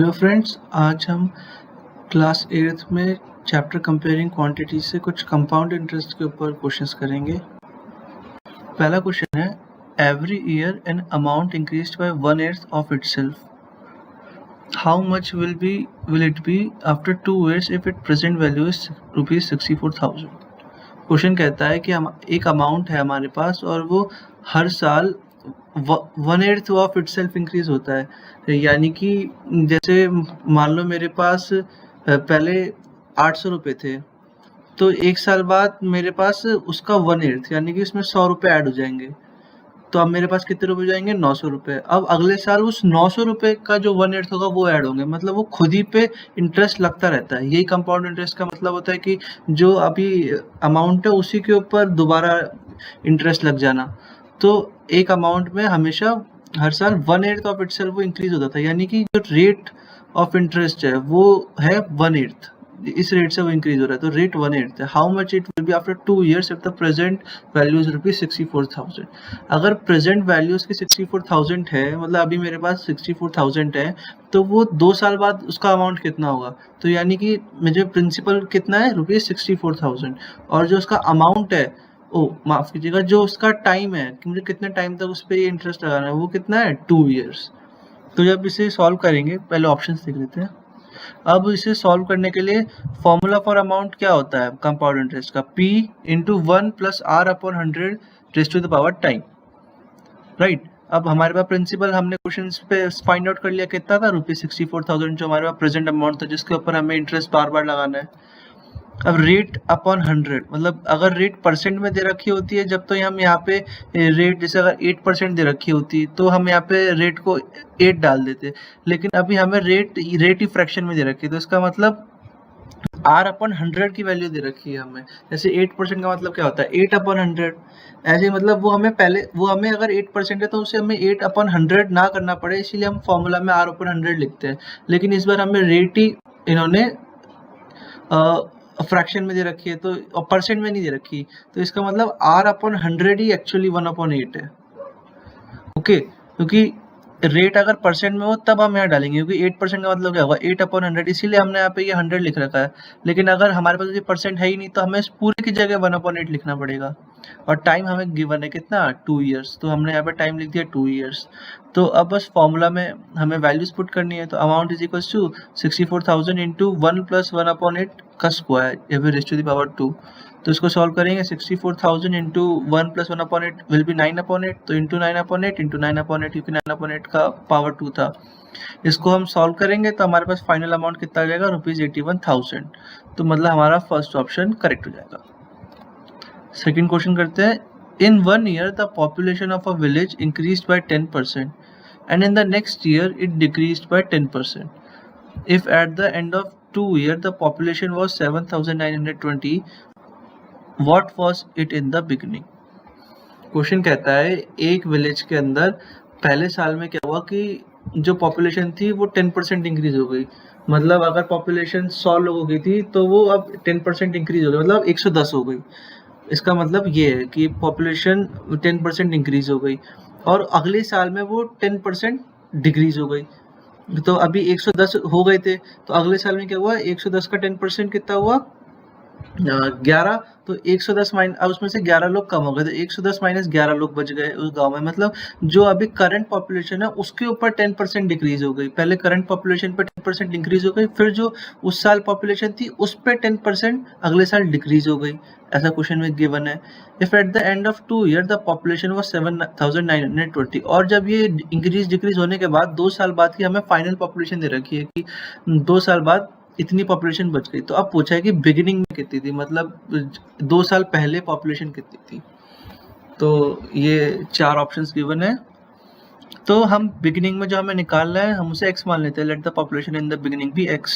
Hello friends, आज हम class 8th में चैप्टर कंपेयरिंग क्वांटिटी से कुछ कंपाउंड इंटरेस्ट के ऊपर क्वेश्चंस करेंगे। पहला क्वेश्चन है, every year an amount increased by 1/8 of itself, how much will it be after 2 years if it present value is ₹64,000। Question कहता है कि एक अमाउंट है हमारे पास और वो हर साल 1/8 ऑफ इटसेल्फ इंक्रीज होता है। यानी कि जैसे मान लो मेरे पास पहले 800 रुपये थे, तो एक साल बाद मेरे पास उसका 1/8 यानी कि उसमें 100 रुपये ऐड हो जाएंगे। तो अब मेरे पास कितने रुपए जाएंगे? 900 रुपये। अब अगले साल उस 900 रुपये का जो 1/8 होगा वो ऐड होंगे, मतलब वो खुद ही पे इंटरेस्ट लगता रहता है। यही कंपाउंड इंटरेस्ट का मतलब होता है कि जो अभी अमाउंट है उसी के ऊपर दोबारा इंटरेस्ट लग जाना। तो एक अमाउंट में हमेशा हर साल 1/8 ऑफ इटसेल्फ वो इंक्रीज होता था, यानी कि जो रेट ऑफ इंटरेस्ट है वो है 1/8, इस रेट से वो इंक्रीज हो रहा है, तो रेट 1/8 है। How much it will be after 2 years if the present value is ₹64,000। अगर प्रेजेंट वैल्यू उसकी 64,000 है, मतलब अभी मेरे पास 64,000 है, तो वो 2 साल बाद उसका अमाउंट कितना होगा? तो यानी कि मुझे प्रिंसिपल कितना है? ₹64,000, और जो उसका अमाउंट है, माफ कीजिएगा, जो उसका टाइम है कि मुझे कितने टाइम तक उस पर इंटरेस्ट लगाना है, वो कितना है? 2 years। तो जब इसे सॉल्व करेंगे, पहले ऑप्शंस देख लेते हैं। अब इसे सॉल्व करने के लिए फॉर्मूला फॉर अमाउंट क्या होता है कंपाउंड इंटरेस्ट का? P × 1 + R/100 raise to the power time, right. अब हमारे पास प्रिंसिपल हमने क्वेश्चन पे फाइंड आउट कर लिया, कितना था? ₹64,000 जो हमारे पास प्रेजेंट अमाउंट था, जिसके ऊपर हमें इंटरेस्ट बार बार लगाना है। अब रेट अपॉन 100, मतलब अगर रेट परसेंट में दे रखी होती है जब, तो हम यहाँ पे रेट, जैसे अगर 8% दे रखी होती तो हम यहाँ पे रेट को 8 डाल देते, लेकिन अभी हमें रेट ही फ्रैक्शन में दे रखी है, तो इसका मतलब R/100 की वैल्यू दे रखी है हमें। जैसे 8% का मतलब क्या होता है? 8/100। ऐसे मतलब वो हमें अगर 8% है तो उसे हमें 8/100 ना करना पड़े, इसीलिए हम फॉर्मूला में R/100 लिखते हैं। लेकिन इस बार हमें रेट ही इन्होंने फ्रैक्शन में दे रखी है, तो परसेंट में नहीं दे रखी, तो इसका मतलब R/100 ही एक्चुअली 1/8 है। ओके, क्योंकि रेट अगर परसेंट में हो तब हम यहाँ डालेंगे, क्योंकि 8% का मतलब क्या होगा? 8/100, इसीलिए हमने यहाँ पे ये 100 लिख रखा है। लेकिन अगर हमारे पास ये परसेंट है ही नहीं, तो हमें इस पूरे की जगह 1/8 लिखना पड़ेगा। और टाइम हमें गिवन है कितना? 2 years, तो हमने यहाँ पे टाइम लिख दिया 2 years। तो अब बस फॉर्मूला में हमें वैल्यूज पुट करनी है, तो अमाउंट इज इक्वल टू 64,000 × 1 + 1/8 का स्क्वायर, या फिर रेज़ टू द पावर 2। तो इसको सॉल्व करेंगे, 64,000 × 1 + 1/8 विल बी 9/8, तो इंटू 9/8 इंटू 9/8, क्योंकि 9/8 का पावर 2 था। इसको हम सॉल्व करेंगे तो हमारे पास फाइनल अमाउंट कितना आ जाएगा? ₹81,000। तो मतलब हमारा फर्स्ट ऑप्शन करेक्ट हो जाएगा। सेकेंड क्वेश्चन करते हैं, इन 1 year the population of a village increased by 10% and in the next year it decreased bye 10%। If at the end of 2 years the population was 7,920, What was it in the beginning? Question कहता है, एक village के अंदर पहले साल में क्या हुआ कि जो पॉपुलेशन थी वो 10% इंक्रीज हो गई। मतलब अगर पॉपुलेशन 100 लोगों की थी तो वो अब 10% इंक्रीज हो गई, मतलब 110 हो गई। इसका मतलब ये है कि पॉपुलेशन 10% इंक्रीज हो गई, और अगले साल में वो 10% डिक्रीज हो गई। तो अभी 110 हो गए थे, तो अगले साल में क्या हुआ? 110 का 10% कितना हुआ? 11। तो 110 माइनस, अब उसमें से 11 लोग कम हो गए, तो 110 - 11 लोग बच गए उस गांव में। मतलब जो अभी करंट पॉपुलेशन है उसके ऊपर 10% डिक्रीज हो गई। पहले करंट पॉपुलेशन पे 10% इंक्रीज हो गई, फिर जो उस साल पॉपुलेशन थी उस पे 10% अगले साल डिक्रीज हो गई। ऐसा क्वेश्चन में गिवन है। If at the end of 2 years the population was 7,920, और जब ये इंक्रीज डिक्रीज होने के बाद 2 साल बाद की हमें फाइनल पॉपुलेशन दे रखी है कि 2 साल बाद इतनी पॉपुलेशन बच गई। तो अब पूछा है कि बिगिनिंग में कितनी थी, मतलब 2 साल पहले पॉपुलेशन कितनी थी। तो ये 4 ऑप्शंस गिवन है। तो हम बिगिनिंग में जो हमें निकालना है, हम उसे x मान लेते हैं। Let the population in the beginning be x।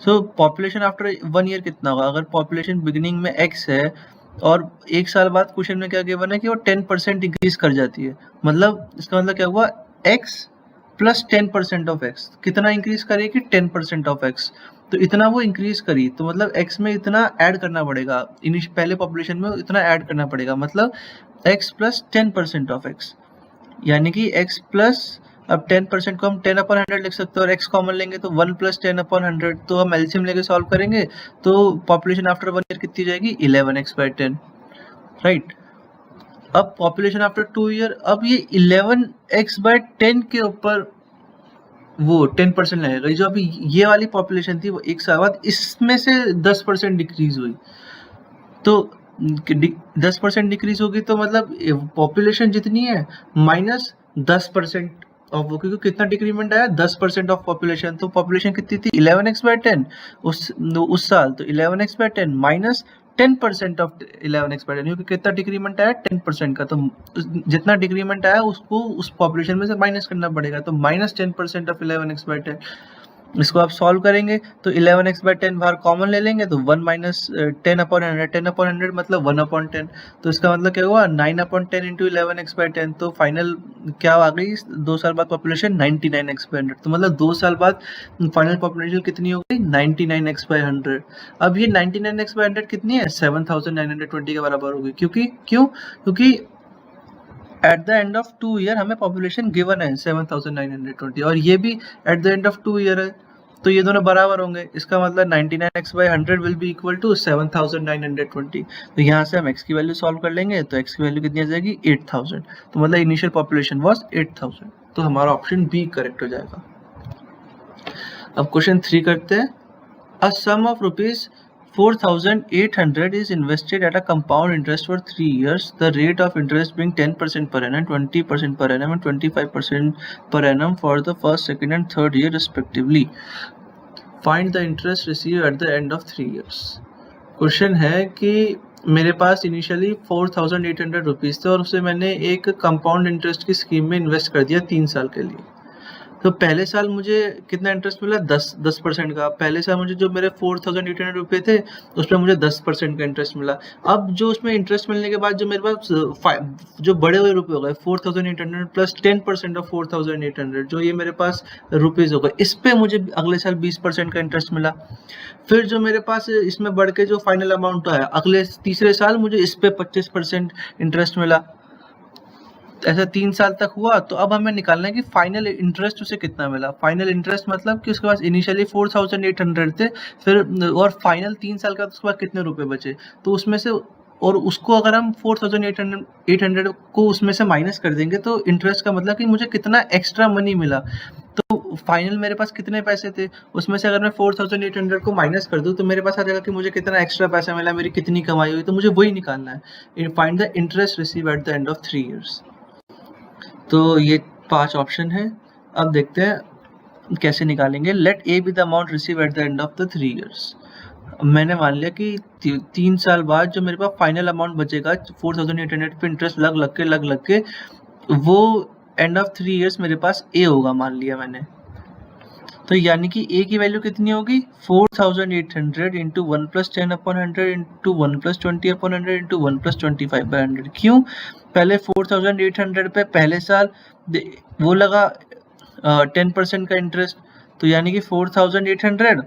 So population after 1 year कितना होगा? अगर पॉपुलेशन बिगिनिंग में x है और 1 साल बाद क्वेश्चन में क्या गिवन है कि वो 10% इंक्रीज कर जाती है, मतलब इसका मतलब क्या हुआ? x + 10% ऑफ x कितना इंक्रीज करेगी? 10% ऑफ x। तो इतना वो इंक्रीज करी, तो मतलब x में इतना ऐड करना पड़ेगा, पहले पॉपुलेशन में इतना ऐड करना पड़ेगा, मतलब x + 10% ऑफ x, यानी कि x + अब 10% को हम 10/100 लिख सकते हैं और x कॉमन लेंगे तो 1 + 10/100, तो हम एलसीएम लेके सॉल्व करेंगे तो पॉपुलेशन आफ्टर 1 ईयर कितनी जाएगी 11x/10, राइट। अब पॉपुलेशन आफ्टर 2 ईयर, अब ये 11x/10 के ऊपर वो 10% लगेगा। जो अभी ये वाली पॉपुलेशन थी वो 1 साल बाद इसमें से 10% डिक्रीज हुई, तो 10% डिक्रीज होगी तो मतलब पॉपुलेशन जितनी है माइनस 10% ऑफ वो, क्योंकि कितना डिक्रीमेंट आया 10% ऑफ पॉपुलेशन, तो पॉपुलेशन कितनी थी 11x/10 उस साल, तो 11x/10 माइनस 10% ऑफ 11x/10, क्योंकि कितना डिक्रीमेंट आया 10% का, तो जितना डिक्रीमेंट आया उसको उस पॉपुलेशन में से माइनस करना पड़ेगा, तो माइनस 10% ऑफ 11x/10। इसको आप सॉल्व करेंगे तो 11x/10 बाहर कॉमन ले लेंगे तो 1 माइनस 10/100, 10/100 मतलब 1/10, तो इसका मतलब क्या हुआ 9/10 इंटू 11x/10, तो फाइनल क्या आ गई 2 साल बाद पॉपुलेशन 99x/100, तो मतलब 2 साल बाद फाइनल पॉपुलेशन कितनी हो गई 99x/100। अब ये 99x/100 कितनी है 7920 के बराबर होगी, क्योंकि eight the end of 2 year हमें पॉपुलेशन गिवन है 7920 और ये भी eight the end of 2 year है, तो ये दोनों बराबर होंगे। इसका मतलब 99x/100 will be equal to 7920। तो यहाँ से हम x की वैल्यू सॉल्व कर लेंगे तो x की वैल्यू कितनी आ जाएगी 8000, तो मतलब इनिशियल पॉपुलेशन वाज 8000, तो हमारा ऑप्शन बी करेक्ट हो जाएगा। अब क्वेश्चन 3 करते हैं। अ सम of ₹4,800 is invested at a compound interest for 3 years, the rate of interest being 10% per annum, 20% per annum and 25% per annum for the first, second and third year respectively. Find the interest received at the end of 3 years. Question है कि मेरे पास initially 4,800 rupees थे और उसे मैंने एक compound interest की scheme में इन्वेस्ट कर दिया 3 साल के लिए। तो पहले साल मुझे कितना इंटरेस्ट मिला 10% का। पहले साल मुझे जो मेरे 4,800 रुपये थे उसमें मुझे 10% का इंटरेस्ट मिला। अब जो उसमें इंटरेस्ट मिलने के बाद जो मेरे पास जो बड़े हुए रुपए हो गए 4,800 प्लस 10% ऑफ 4,800, जो ये मेरे पास रुपीज़ हो गए, इस पे मुझे अगले साल 20% का इंटरेस्ट मिला। फिर जो मेरे पास इसमें बढ़ के जो फाइनल अमाउंट आया अगले तीसरे साल मुझे इस पे 25% इंटरेस्ट मिला। ऐसा 3 साल तक हुआ। तो अब हमें निकालना है कि फाइनल इंटरेस्ट उसे कितना मिला। फाइनल इंटरेस्ट मतलब कि उसके पास इनिशियली 4,800 थे, फिर और फाइनल 3 साल का उसके पास कितने रुपए बचे, तो उसमें से और उसको अगर हम 4,800 को उसमें से माइनस कर देंगे तो इंटरेस्ट का मतलब कि मुझे कितना एक्स्ट्रा मनी मिला। तो फाइनल मेरे पास कितने पैसे थे, उसमें से अगर मैं 4,800 को माइनस कर दूं तो मेरे पास आ जाएगा कि मुझे कितना एक्स्ट्रा पैसा मिला, मेरी कितनी कमाई हुई, तो मुझे वही निकालना है। Find the interest receive at the end of 3 years. तो ये 5 ऑप्शन है। अब देखते हैं कैसे निकालेंगे। Let A be the amount receive at the end of the 3 years. मैंने मान लिया कि 3 साल बाद जो मेरे पास फाइनल अमाउंट बचेगा 4,800 पे इंटरेस्ट लग के वो एंड ऑफ 3 ईयर्स मेरे पास ए होगा, मान लिया मैंने। तो यानी कि ए की वैल्यू कितनी होगी 4,800 इंटू 1 + 10/100 इंटू 1 + 20/100 इंटू 1 + 25/100। क्यों? पहले 4,800 पे पहले साल वो लगा 10% का इंटरेस्ट, तो यानी कि 4,800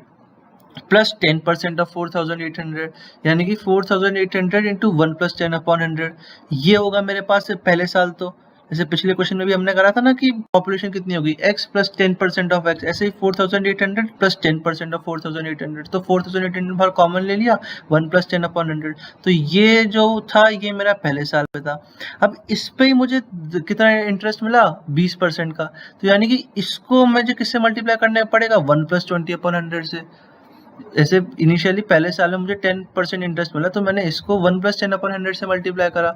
प्लस 10% ऑफ 4,800 यानी कि 4,800 इंटू 1 + 10/100 ये होगा मेरे पास पहले साल। तो जैसे पिछले क्वेश्चन में भी हमने करा था ना कि पॉपुलेशन कितनी होगी x प्लस 10% ऑफ x, ऐसे ही 4,800 प्लस 10% ऑफ 4,800, तो 4,800 बाहर कॉमन ले लिया 1 + 10/100। तो ये जो था ये मेरा पहले साल पे था। अब इस पे ही मुझे कितना इंटरेस्ट मिला 20% का, तो यानी कि इसको मुझे किससे मल्टीप्लाई करना पड़ेगा 1 + 20/100 से। ऐसे इनिशियली पहले साल में मुझे 10% इंटरेस्ट मिला तो मैंने इसको 1 + 10/100 से मल्टीप्लाई करा।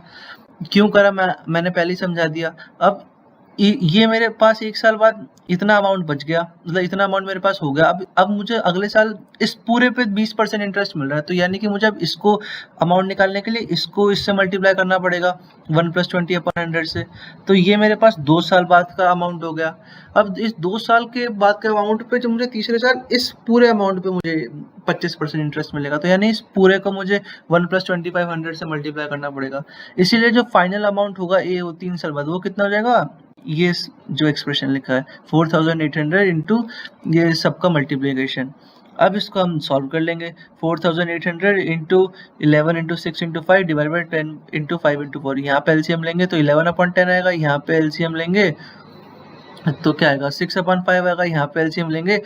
क्यों करा मैंने पहले ही समझा दिया। अब ये मेरे पास 1 साल बाद इतना अमाउंट बच गया, मतलब इतना अमाउंट मेरे पास हो गया। अब मुझे अगले साल इस पूरे पे 20% इंटरेस्ट मिल रहा है, तो यानी कि मुझे अब इसको अमाउंट निकालने के लिए इसको इससे मल्टीप्लाई करना पड़ेगा 1 + 20/100 से। तो ये मेरे पास 2 साल बाद का अमाउंट हो गया। अब इस 2 साल के बाद के अमाउंट पे जो मुझे तीसरे साल इस पूरे अमाउंट पे मुझे 25% इंटरेस्ट मिलेगा, तो यानी इस पूरे को मुझे 1 + 25/100 से मल्टीप्लाई करना पड़ेगा। इसीलिए जो फाइनल अमाउंट होगा ए 3 साल बाद वो कितना हो जाएगा, ये जो एक्सप्रेशन लिखा है 4,800 इंटू ये सबका मल्टीप्लिकेशन। अब इसको हम सॉल्व कर लेंगे। 4,800 into 11 into 6 into 5 divide by 10 into 5 into 4। यहाँ पे एलसीएम लेंगे तो 11/10 आएगा, यहाँ पे एलसीएम लेंगे तो क्या आएगा 6/5 आएगा, यहाँ पे एलसीएम लेंगे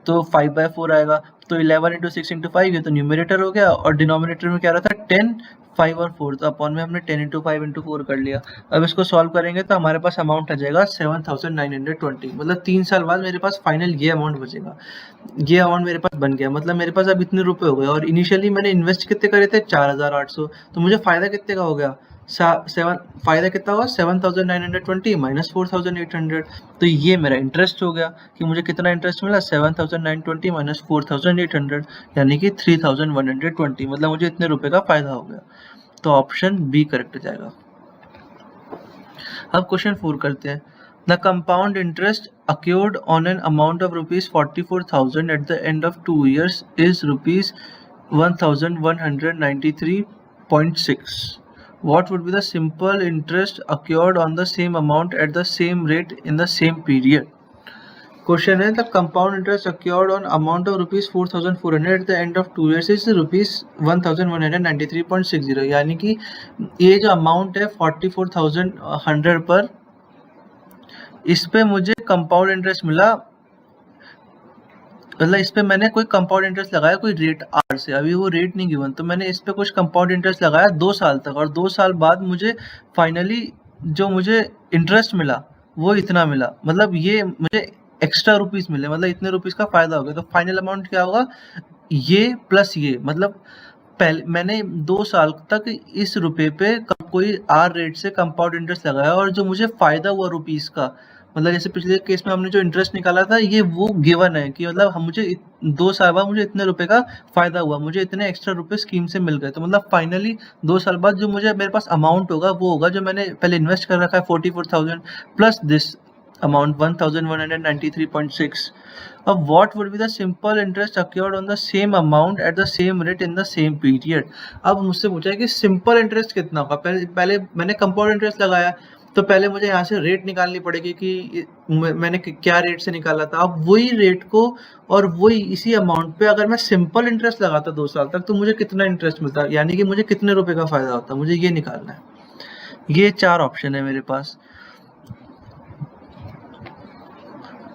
तो 5/4 आएगा। तो 11 इंटू 6 इंटू 5 ये तो न्यूमरेटर हो गया, और डिनोमिनेटर में क्या रहा था 10, 5 और 4, तो अपॉन में हमने 10 इंटू 5 इंटू 4 कर लिया। अब इसको सॉल्व करेंगे तो हमारे पास अमाउंट आ जाएगा 7920, मतलब 3 साल बाद मेरे पास फाइनल ये अमाउंट बचेगा। ये अमाउंट मेरे पास बन गया, मतलब मेरे पास अब इतने रुपए हो गए, और इनिशियली मैंने इन्वेस्ट कितने करे थे 4800, तो मुझे फायदा कितने का हो गया फायदा कितना हुआ 7920 माइनस 4800, तो ये मेरा इंटरेस्ट हो गया कि मुझे कितना इंटरेस्ट मिला 7920 माइनस 4800, यानी कि 3120, मतलब मुझे इतने रुपए का फायदा हो गया। तो ऑप्शन बी करेक्ट हो जाएगा। अब क्वेश्चन 4 करते हैं। The compound interest accrued on an amount of rupees 44,000 at the end of 2 years is rupees 1,193.6. What would be the simple interest accrued on the same amount at the same rate in the same period? Question है, the compound interest accrued on amount of rupees 4,400 at the end of 2 years is rupees 1,193.60, यानी कि ये जो amount है 44,100 पर, इस पे मुझे कंपाउंड इंटरेस्ट मिला, मतलब इस पे मैंने कोई कंपाउंड इंटरेस्ट लगाया कोई रेट आर से, अभी वो रेट नहीं गिवन, तो मैंने इस पे कुछ कंपाउंड इंटरेस्ट लगाया 2 साल तक, और 2 साल बाद मुझे फाइनली जो मुझे इंटरेस्ट मिला वो इतना मिला, मतलब ये मुझे एक्स्ट्रा रुपीस मिले, मतलब इतने रुपीस का फायदा हो गया। तो फाइनल अमाउंट क्या होगा, ये प्लस ये, मतलब पहले मैंने 2 साल तक इस रुपए पे कोई आर रेट से कंपाउंड इंटरेस्ट लगाया, और जो मुझे फायदा हुआ रुपीस का, मतलब जैसे पिछले केस में हमने जो इंटरेस्ट निकाला था ये वो गिवन है कि मतलब हम मुझे 2 साल बाद मुझे इतने रुपए का फायदा हुआ, मुझे इतने एक्स्ट्रा रुपए स्कीम से मिल गए, तो मतलब फाइनली 2 साल बाद जो मुझे मेरे पास अमाउंट होगा वो होगा जो मैंने पहले इन्वेस्ट कर रखा है 44,000 प्लस दिस अमाउंट 1,193.6. अब what would be the simple interest accrued on the same amount at the same rate in the same period? अब मुझसे पूछा है कि सिंपल इंटरेस्ट कितना होगा। पहले मैंने कंपाउंड इंटरेस्ट लगाया, तो पहले मुझे यहाँ से रेट निकालनी पड़ेगी कि मैंने क्या रेट से निकाला था। अब वही रेट को और वही इसी अमाउंट पे अगर मैं सिंपल इंटरेस्ट लगाता 2 साल तक, तो मुझे कितना इंटरेस्ट मिलता, यानी कि मुझे कितने रुपए का फायदा होता, मुझे ये निकालना है। ये 4 ऑप्शन है मेरे पास।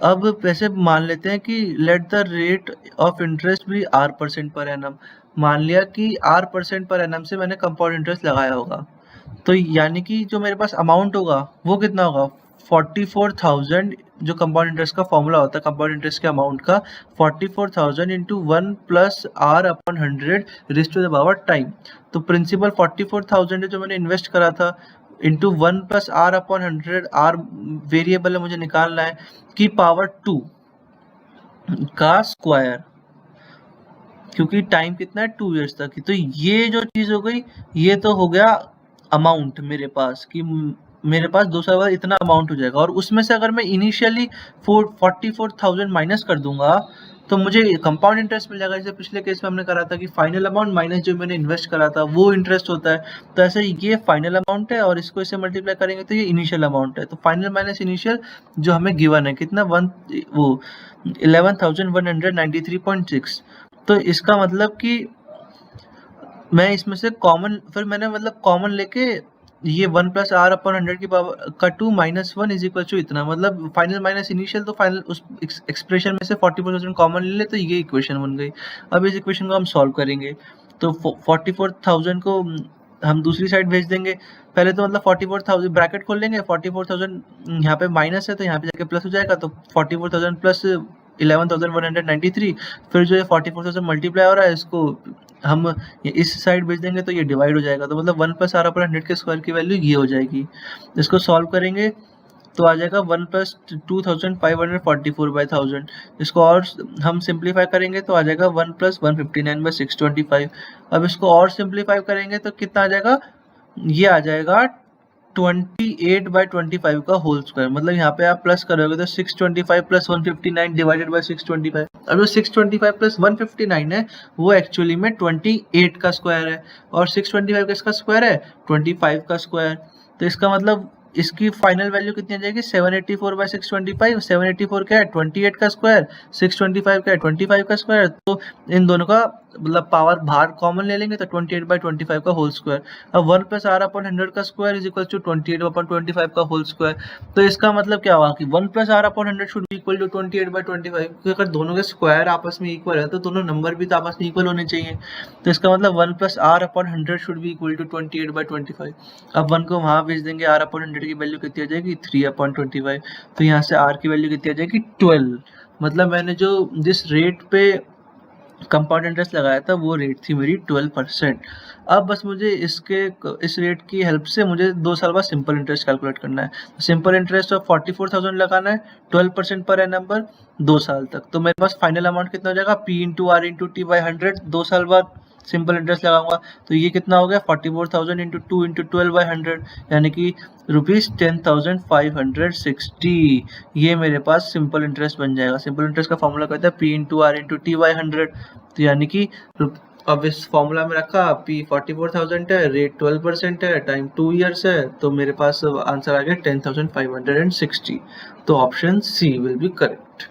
अब वैसे मान लेते हैं कि let the rate of interest भी R% पर एनम, मान लिया कि R% पर एनम से मैंने कंपाउंड इंटरेस्ट लगाया होगा, तो यानी कि जो मेरे पास अमाउंट होगा वो कितना होगा 44,000, जो कंपाउंड इंटरेस्ट का फॉर्मूला होता है कंपाउंड इंटरेस्ट के अमाउंट का, 44,000 into 1 plus R/100 raise to the power time. तो प्रिंसिपल 44,000 है जो मैंने इन्वेस्ट करा था, into 1 plus R/100, R variable है मुझे निकालना है, की पावर 2 का स्क्वायर, क्योंकि टाइम कितना है 2 इयर्स तक की। तो ये जो चीज हो गई, ये तो हो गया अमाउंट मेरे पास, कि मेरे पास 2 साल बाद इतना अमाउंट हो जाएगा, और उसमें से अगर मैं इनिशियली 44,000 माइनस कर दूंगा तो मुझे कंपाउंड इंटरेस्ट मिल जाएगा। जैसे पिछले केस में हमने करा था कि फाइनल अमाउंट माइनस जो मैंने इन्वेस्ट करा था वो इंटरेस्ट होता है, तो ऐसे ये फाइनल अमाउंट है और इसको इसे मल्टीप्लाई करेंगे तो ये इनिशियल अमाउंट है। तो फाइनल माइनस इनिशियल जो हमें गिवन है कितना 11,193.6। तो इसका मतलब कि मैं इसमें से कॉमन, फिर मैंने मतलब कॉमन लेके ये 1 प्लस R/100 की पावर का 2 माइनस 1 इज इक्वल टू इतना, मतलब फाइनल माइनस इनिशियल, तो फाइनल उस एक्सप्रेशन में से 44,000 कॉमन ले ले तो ये इक्वेशन बन गई। अब इस इक्वेशन को हम सॉल्व करेंगे तो 44,000 को हम दूसरी साइड भेज देंगे। पहले तो मतलब 44,000 ब्रैकेट खोल लेंगे, 44,000 यहाँ पे माइनस है तो यहाँ पे जाके प्लस हो जाएगा, तो 44,000 प्लस 11,193, फिर जो ये 44,000 मल्टीप्लाई हो रहा है इसको हम इस साइड भेज देंगे तो ये डिवाइड हो जाएगा, तो मतलब 1 प्लस R/100 के स्क्वायर की वैल्यू ये हो जाएगी। इसको सॉल्व करेंगे तो आ जाएगा 1 प्लस 2,544/1000। इसको और हम सिंप्लीफाई करेंगे तो आ जाएगा 1 प्लस 159/625। अब इसको और सिंप्लीफाई करेंगे तो कितना आ जाएगा, ये आ जाएगा 28/25 का होल स्क्वायर, मतलब यहाँ पे आप प्लस करोगे तो 625 प्लस 159 डिवाइडेड बाय 625। अब जो 625 प्लस 159 है वो एक्चुअली में 28 का स्क्वायर है, और 625 किसका स्क्वायर है 25 का स्क्वायर। तो इसका मतलब इसकी फाइनल वैल्यू कितनी आ जाएगी 784/625। 784 क्या है 28 का स्क्वायर, 625 क्या है 25 का स्क्वायर, तो इन दोनों का मतलब पावर बाहर कॉमन ले लेंगे तो 28/25 का होल स्क्वायर। अब 1 प्लस आर अपॉन 100 का स्क्वायर इज इक्वल टू 28/25 का होल स्क्वायर। तो इसका मतलब क्या हुआ कि 1 plus R upon 100 should be equal to 28/25, क्योंकि अगर दोनों के स्क्वायर आपस में इक्वल है तो दोनों नंबर भी तो आपस में इक्वल होने चाहिए। तो इसका मतलब 1 plus R upon 100 should be equal to 28/25। अब 1 को वहाँ भेज देंगे, आर अपॉन 100 की वैल्यू कितनी आ जाएगी 3/25। तो यहाँ से आर की वैल्यू कितनी आ जाएगी 12। मतलब मैंने जो जिस रेट पे कंपाउंड इंटरेस्ट लगाया था वो रेट थी मेरी 12%। अब बस मुझे इस रेट की हेल्प से मुझे 2 साल बाद सिंपल इंटरेस्ट कैलकुलेट करना है। सिंपल इंटरेस्ट ऑफ 44,000 लगाना है 12% पर एनम पर 2 साल तक। तो मेरे पास फाइनल अमाउंट कितना हो जाएगा P into R into T by 100। 2 साल बाद सिंपल इंटरेस्ट लगाऊंगा तो ये कितना हो गया 44,000 इंटू 2 इंटू 12/100, यानी कि ₹10,560। ये मेरे पास सिंपल इंटरेस्ट बन जाएगा। सिंपल इंटरेस्ट का फॉर्मूला कहता है P into R into T by 100। तो यानी कि अब इस फॉर्मूला में रखा P 44,000 है, रेट 12% है, टाइम 2 ईयर्स है, तो मेरे पास आंसर आ गया 10,560। तो option C will be correct.